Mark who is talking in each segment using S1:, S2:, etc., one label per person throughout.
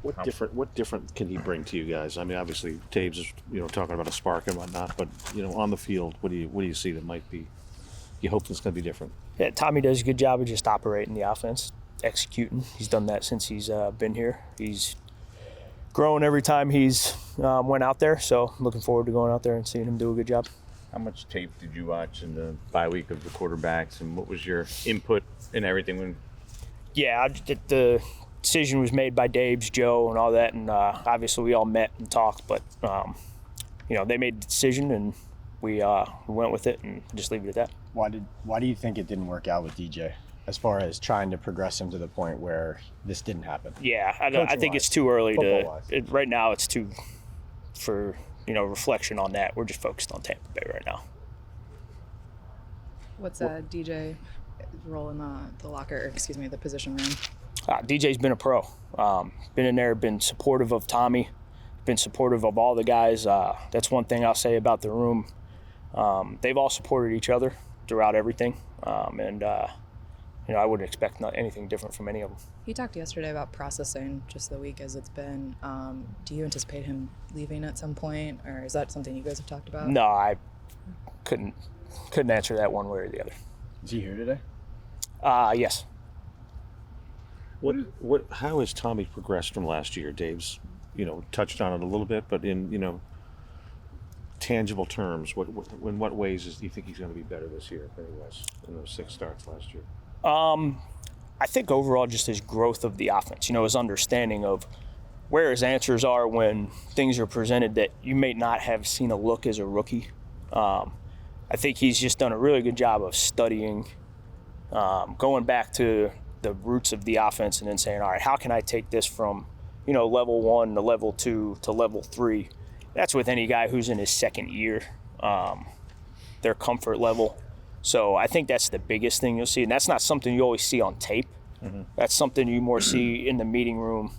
S1: What different can he bring to you guys? I mean, obviously Taves is talking about a spark and whatnot, but on the field, what do you see that might be? You hope that's going to be different.
S2: Yeah, Tommy does a good job of just operating the offense, executing. He's done that since he's been here. He's growing every time he's went out there. So looking forward to going out there and seeing him do a good job.
S3: How much tape did you watch in the bye week of the quarterbacks, and what was your input in everything?
S2: Yeah, the decision was made by Dave's, Joe, and all that, and obviously we all met and talked. But they made the decision, and we went with it, and just leave it at that.
S4: Why do you think it didn't work out with DJ, as far as trying to progress him to the point where this didn't happen?
S2: Yeah, I think it's too early right now. It's too for reflection on that. We're just focused on Tampa Bay right now.
S5: What's DJ role in the locker? The position room.
S2: DJ's been a pro. Been in there, been supportive of Tommy, been supportive of all the guys. That's one thing I'll say about the room. They've all supported each other throughout everything, and I wouldn't expect anything different from any of them.
S5: He talked yesterday about processing just the week as it's been. Do you anticipate him leaving at some point, or is that something you guys have talked about?
S2: No, I couldn't answer that one way or the other.
S4: Is he here today?
S2: Yes.
S1: How has Tommy progressed from last year? Dave's, touched on it a little bit, but in, tangible terms, in what ways do you think he's going to be better this year than he was in those 6 starts last year?
S2: I think overall just his growth of the offense, his understanding of where his answers are when things are presented that you may not have seen a look as a rookie. I think he's just done a really good job of studying, going back to the roots of the offense and then saying, all right, how can I take this from, level 1 to level 2 to level 3? That's with any guy who's in his second year, their comfort level. So I think that's the biggest thing you'll see. And that's not something you always see on tape. Mm-hmm. That's something you more see in the meeting room,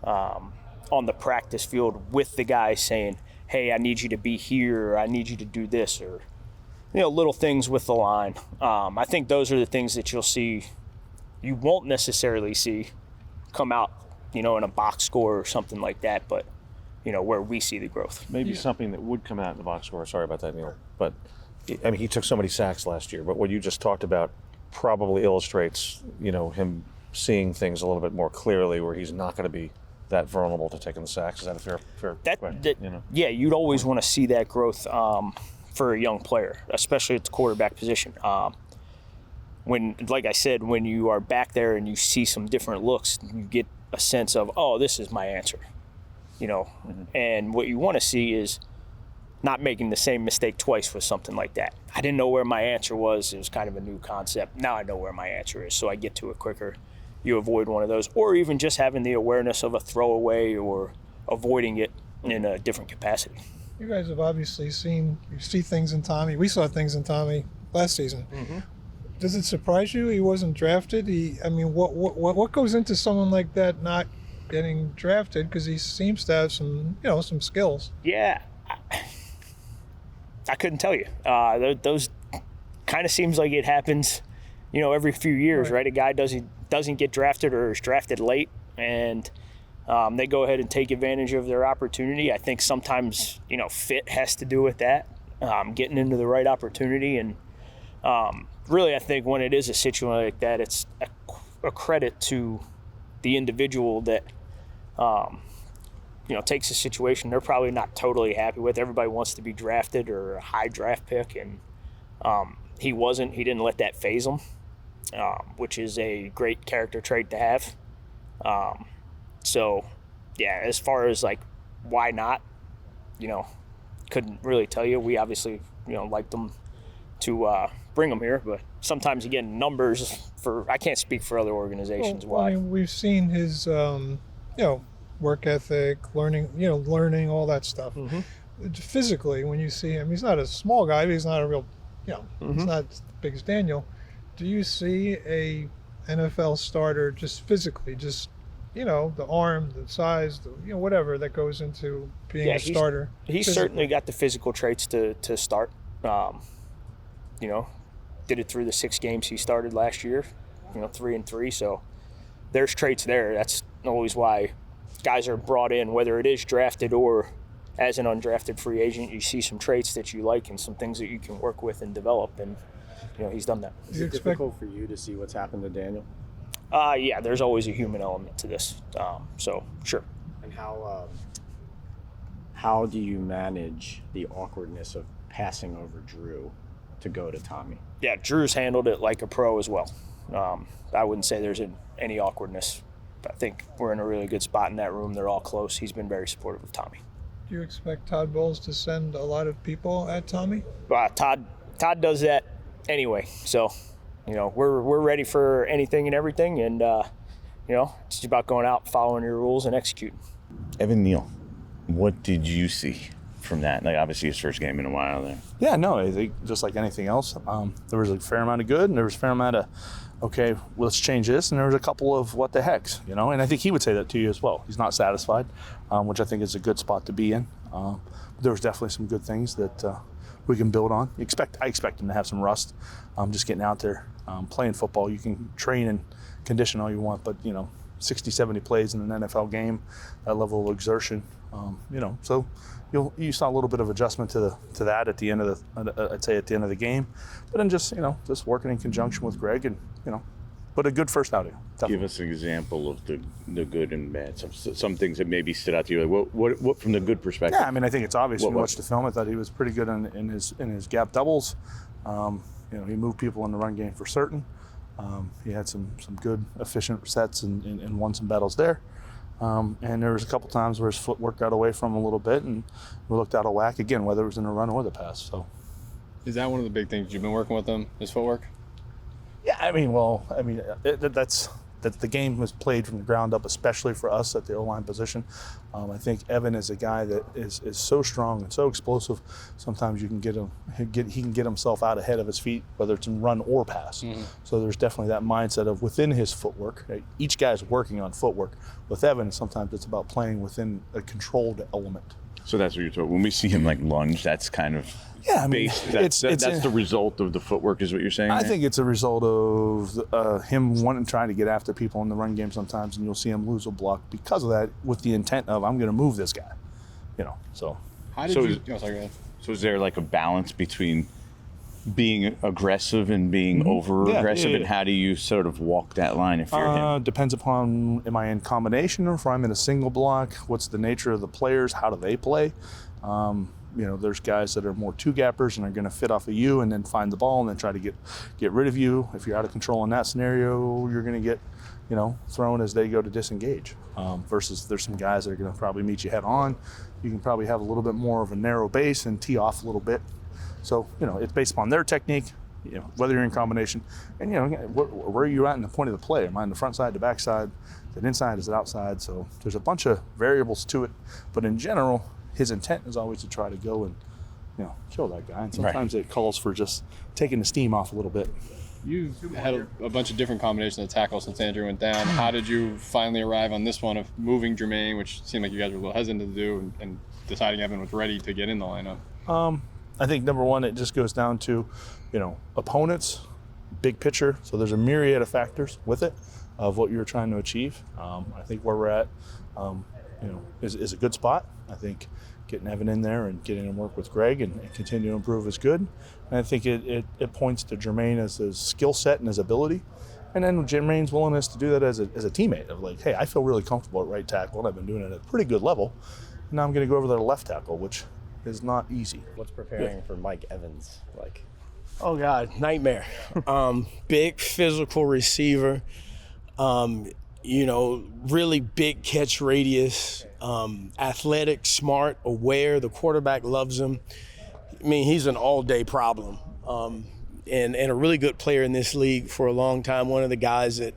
S2: on the practice field with the guys saying, hey, I need you to be here, or I need you to do this, or, little things with the line. I think those are the things that you'll see. You won't necessarily see come out, in a box score or something like that, but, where we see the growth.
S1: Maybe something that would come out in the box score. Sorry about that, Neil. But, he took so many sacks last year. But what you just talked about probably illustrates, him seeing things a little bit more clearly where he's not going to be that vulnerable to taking the sacks. Is that a fair question?
S2: Yeah, you'd always want to see that growth for a young player, especially at the quarterback position. When, like I said, when you are back there and you see some different looks, you get a sense of, oh, this is my answer. Mm-hmm. And what you want to see is not making the same mistake twice with something like that. I didn't know where my answer was. It was kind of a new concept. Now I know where my answer is, so I get to it quicker. You avoid one of those, or even just having the awareness of a throwaway or avoiding it in a different capacity.
S6: You guys have obviously you see things in Tommy. We saw things in Tommy last season. Mm-hmm. Does it surprise you he wasn't drafted? What goes into someone like that not getting drafted? Because he seems to have some skills.
S2: Yeah, I couldn't tell you. Those kind of seems like it happens, every few years, right? A guy doesn't get drafted or is drafted late, and they go ahead and take advantage of their opportunity. I think sometimes, fit has to do with that, getting into the right opportunity. And really, I think when it is a situation like that, it's a credit to the individual that, takes a situation they're probably not totally happy with. Everybody wants to be drafted or a high draft pick, and he wasn't. He didn't let that faze him, which is a great character trait to have. So, yeah, as far as, why not, couldn't really tell you. We obviously, liked them to bring them here, but sometimes, again, numbers I can't speak for other organizations. Why?
S6: We've seen his, work ethic, learning all that stuff. Mm-hmm. Physically, when you see him, he's not a small guy, but he's not a real, mm-hmm. He's not as big as Daniel. Do you see a NFL starter just physically, the arm, the size, whatever that goes into being a starter?
S2: He's certainly got the physical traits to start. Did it through the 6 games he started last year, 3-3. So there's traits there. That's always why guys are brought in, whether it is drafted or as an undrafted free agent, you see some traits that you like and some things that you can work with and develop, and he's done that.
S4: Is it difficult for you to see what's happened to Daniel?
S2: Yeah, there's always a human element to this, so sure.
S4: And how do you manage the awkwardness of passing over Drew to go to Tommy?
S2: Yeah, Drew's handled it like a pro as well. I wouldn't say there's any awkwardness. I think we're in a really good spot in that room. They're all close. He's been very supportive of Tommy.
S6: Do you expect Todd Bowles to send a lot of people at Tommy?
S2: Todd does that anyway. So, we're ready for anything and everything, and it's just about going out, following your rules, and executing.
S3: Evan Neal, what did you see from that? Like, obviously his first game in a while there.
S7: Yeah, no, I think just like anything else, there was a fair amount of good, and there was a fair amount of, okay, let's change this, and there was a couple of what the heck's, and I think he would say that to you as well. He's not satisfied, which I think is a good spot to be in. But there was definitely some good things that we can build on. I expect him to have some rust, just getting out there, playing football. You can train and condition all you want, but 60, 70 plays in an NFL game, that level of exertion, so you saw a little bit of adjustment to that at the end of the game, but then just working in conjunction with Greg and but a good first outing. Definitely.
S3: Give us an example of the good and bad. Some things that maybe stood out to you. Like what from the good perspective?
S7: Yeah, I mean, I think it's obvious when you watch the film. I thought he was pretty good in his gap doubles. He moved people in the run game for certain. He had some good efficient sets and won some battles there. And there was a couple times where his footwork got away from him a little bit, and we looked out of whack again, whether it was in the run or the pass. So,
S8: is that one of the big things you've been working with him? His footwork?
S7: Yeah, that's the game was played from the ground up, especially for us at the O-line position. I think Evan is a guy that is so strong and so explosive. Sometimes you can he can get himself out ahead of his feet, whether it's in run or pass. Mm-hmm. So there's definitely that mindset of within his footwork. Each guy's working on footwork. With Evan, sometimes it's about playing within a controlled element.
S3: So that's what you're talking. When we see him like lunge, that's kind of that's the result of the footwork, is what you're saying.
S7: I think it's a result of him trying to get after people in the run game sometimes, and you'll see him lose a block because of that, with the intent of I'm going to move this guy. So.
S8: How did you? Oh, sorry, go ahead.
S3: So is there like a balance between being aggressive and being over aggressive, and how do you sort of walk that line if you're him?
S7: Depends upon, am I in combination or if I'm in a single block? What's the nature of the players? How do they play? There's guys that are more two-gappers and are going to fit off of you and then find the ball and then try to get rid of you. If you're out of control in that scenario, you're going to get thrown as they go to disengage. Versus there's some guys that are going to probably meet you head on. You can probably have a little bit more of a narrow base and tee off a little bit. So, it's based upon their technique, whether you're in combination. And, where are you at in the point of the play? Am I on the front side, the back side? Is it inside? Is it outside? So there's a bunch of variables to it. But in general, his intent is always to try to go and, kill that guy. And sometimes it calls for just taking the steam off a little bit.
S8: You've had a bunch of different combinations of tackles since Andrew went down. How did you finally arrive on this one of moving Jermaine, which seemed like you guys were a little hesitant to do, and deciding Evan was ready to get in the lineup?
S7: I think number one, it just goes down to, opponents, big picture. So there's a myriad of factors with it of what you're trying to achieve. I think where we're at, is a good spot. I think getting Evan in there and getting him work with Greg and continue to improve is good. And I think it points to Jermaine as his skill set and his ability. And then Jermaine's willingness to do that as a teammate of like, hey, I feel really comfortable at right tackle and I've been doing it at a pretty good level. And now I'm going to go over there to left tackle, which is not easy.
S4: What's preparing for Mike Evans like?
S9: Oh God, nightmare. Big physical receiver, really big catch radius, athletic, smart, aware. The quarterback loves him. I mean, he's an all-day problem, and a really good player in this league for a long time. One of the guys that,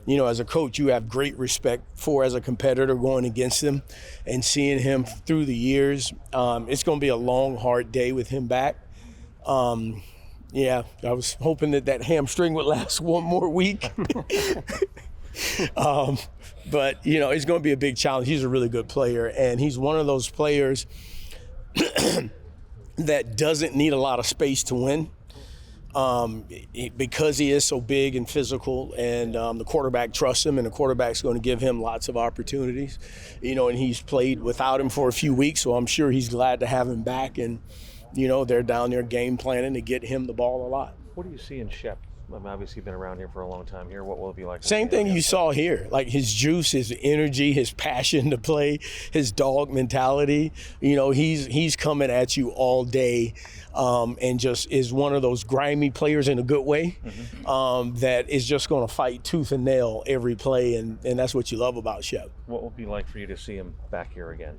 S9: as a coach, you have great respect for as a competitor going against him and seeing him through the years. It's going to be a long, hard day with him back. I was hoping that hamstring would last one more week. But, it's going to be a big challenge. He's a really good player, and he's one of those players that doesn't need a lot of space to win. because he is so big and physical, and the quarterback trusts him, and the quarterback's going to give him lots of opportunities, and he's played without him for a few weeks, so I'm sure he's glad to have him back, and they're down there game planning to get him the ball a lot.
S1: What do you see in Shep? Obviously, you've been around here for a long time here. What will it be like?
S9: Same thing you saw here, like his juice, his energy, his passion to play, his dog mentality. He's coming at you all day, and just is one of those grimy players in a good way, that is just going to fight tooth and nail every play, and that's what you love about Shep.
S1: What will it be like for you to see him back here again?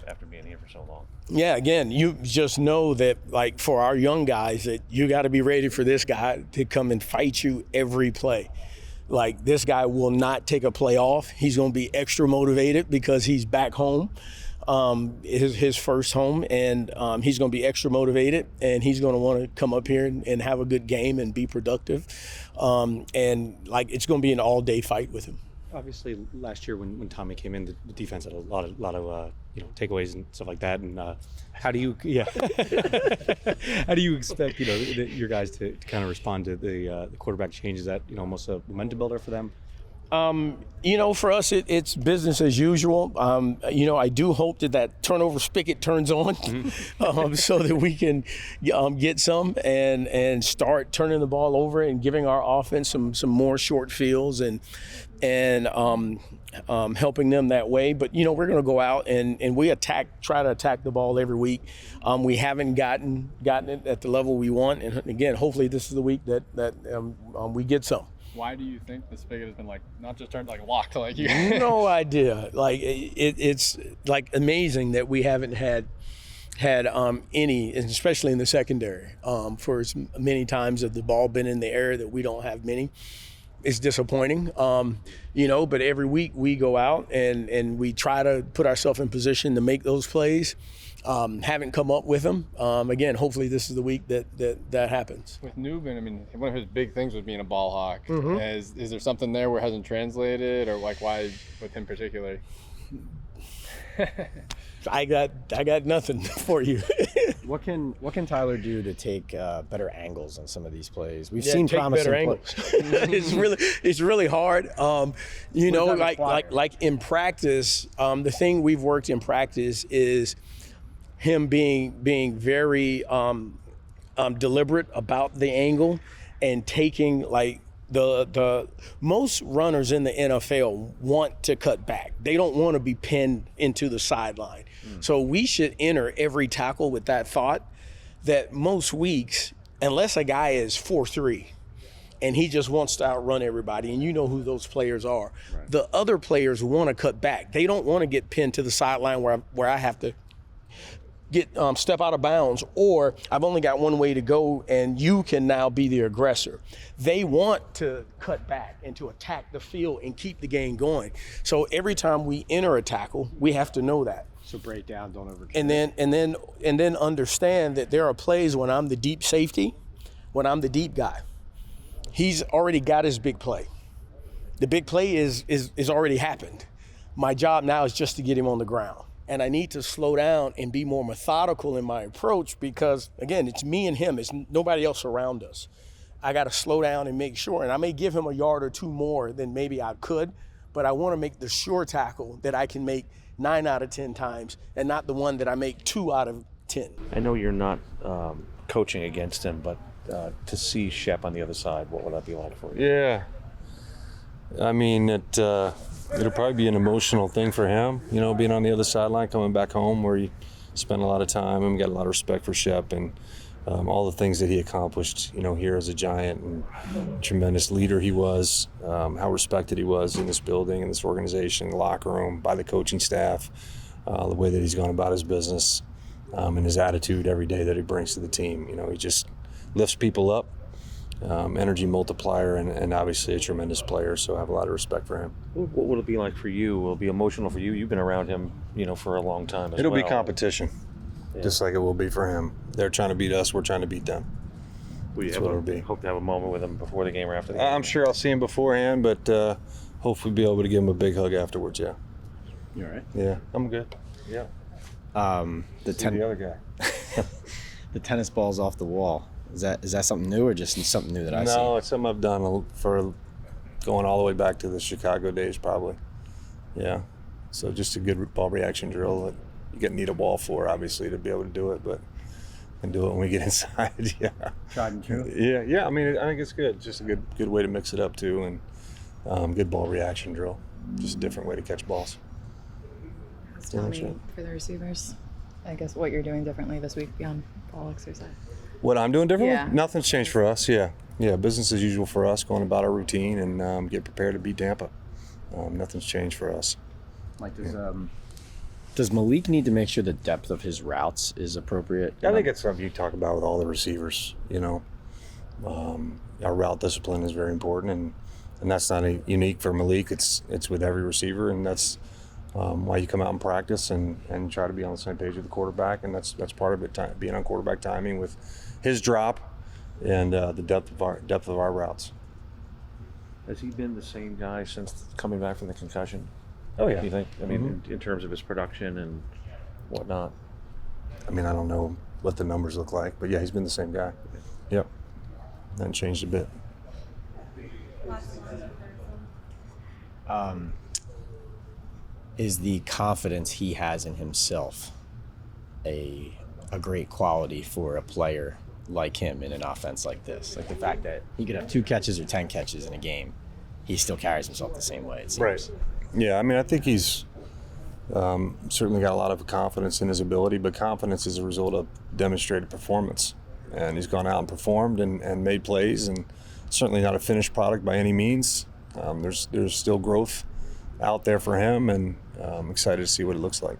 S1: After being here for so long.
S9: Yeah, again, you just know that, like, for our young guys, that you got to be ready for this guy to come and fight you every play. Like, this guy will not take a play off. He's going to be extra motivated because he's back home, his first home, and he's going to be extra motivated, and he's going to want to come up here and have a good game and be productive. And, like, it's going to be an all-day fight with him.
S10: Obviously, last year when Tommy came in, the defense had a lot of takeaways and stuff like that. And how do you how do you expect your guys to kind of respond to the quarterback change? Is that almost a momentum builder for them?
S9: For us, it's business as usual. I do hope that turnover spigot turns on, so that we can get some and start turning the ball over and giving our offense some more short fields and helping them that way. But we're going to go out and we try to attack the ball every week. We haven't gotten it at the level we want, and again, hopefully this is the week that we get some.
S8: Why do you think the spigot has been not just turned locked like you?
S9: No idea. It's amazing that we haven't had any, especially in the secondary, for as many times that the ball been in the air that we don't have many. It's disappointing, but every week we go out and we try to put ourselves in position to make those plays. Haven't come up with them. Again, hopefully this is the week that happens.
S8: With Newman, one of his big things was being a ball hawk. Is there something there where it hasn't translated, or why with him particularly?
S9: I got nothing for you.
S4: What can Tyler do to take better angles on some of these plays? We've seen promising
S9: better angles. It's really hard. Like in practice, the thing we've worked in practice is him being very deliberate about the angle and taking the most runners in the NFL want to cut back. They don't want to be pinned into the sideline. So we should enter every tackle with that thought that most weeks, unless a guy is 4'3", and he just wants to outrun everybody, and you know who those players are. Right. The other players want to cut back. They don't want to get pinned to the sideline where I have to step out of bounds, or I've only got one way to go and you can now be the aggressor. They want to cut back and to attack the field and keep the game going. So every time we enter a tackle, we have to know that.
S4: So break down, don't overcommit.
S9: And then understand that there are plays when I'm the deep safety, when I'm the deep guy. He's already got his big play. The big play is already happened. My job now is just to get him on the ground. And I need to slow down and be more methodical in my approach because, again, it's me and him. It's nobody else around us. I got to slow down and make sure. And I may give him a yard or two more than maybe I could, but I want to make the sure tackle that I can make 9 out of 10 times and not the one that I make 2 out of 10.
S1: I know you're not coaching against him, but to see Shep on the other side, what would that be like for you?
S11: Yeah. It'll probably be an emotional thing for him, being on the other sideline, coming back home where he spent a lot of time and got a lot of respect for Shep and all the things that he accomplished, here as a Giant and tremendous leader he was, how respected he was in this building, in this organization, the locker room, by the coaching staff, the way that he's gone about his business, and his attitude every day that he brings to the team. He just lifts people up. Energy multiplier and obviously a tremendous player, so I have a lot of respect for him.
S1: What will it be like for you? Will it be emotional for you? You've been around him, for a long time as
S11: It'll
S1: well.
S11: be competition, just like it will be for him. They're trying to beat us, we're trying to beat them.
S1: That's what it'll be. Hope to have a moment with him before the game or after the game.
S11: I'm sure I'll see him beforehand, but hopefully be able to give him a big hug afterwards, yeah.
S4: You all right?
S11: Yeah, I'm good.
S1: Yeah.
S11: The other guy.
S4: The tennis ball's off the wall. Is that something new or just something new that I see?
S11: No, it's something I've done for going all the way back to the Chicago days, probably. Yeah. So just a good ball reaction drill that you need a ball for, obviously, to be able to do it, but can do it when we get inside. Yeah.
S4: Tried and true.
S11: Yeah. I mean, I think it's good. Just a good way to mix it up too, and good ball reaction drill. Just a different way to catch balls.
S5: Tell me for the receivers, I guess what you're doing differently this week beyond ball exercise.
S11: What I'm doing differently?
S5: Yeah.
S11: Nothing's changed for us. Yeah. Business as usual for us, going about our routine and get prepared to beat Tampa. Nothing's changed for us.
S4: Like, does Malik need to make sure the depth of his routes is appropriate?
S11: I think it's something you talk about with all the receivers. Our route discipline is very important, and that's not unique for Malik. It's with every receiver, and that's why you come out and practice and try to be on the same page with the quarterback, and that's part of it. Being on quarterback timing with his drop and the depth of our routes.
S1: Has he been the same guy since coming back from the concussion?
S11: Oh yeah.
S1: Do you think? I mean, in terms of his production and whatnot.
S11: I mean, I don't know what the numbers look like, but yeah, he's been the same guy. Yep. Hasn't changed a bit.
S4: Is the confidence he has in himself a great quality for a player like him in an offense like this? Like the fact that he could have 2 catches or 10 catches in a game, he still carries himself the same way, it seems.
S11: Right. Yeah, I mean, I think he's certainly got a lot of confidence in his ability, but confidence is a result of demonstrated performance. And he's gone out and performed and made plays, and certainly not a finished product by any means. There's still growth out there for him, and I'm excited to see what it looks like.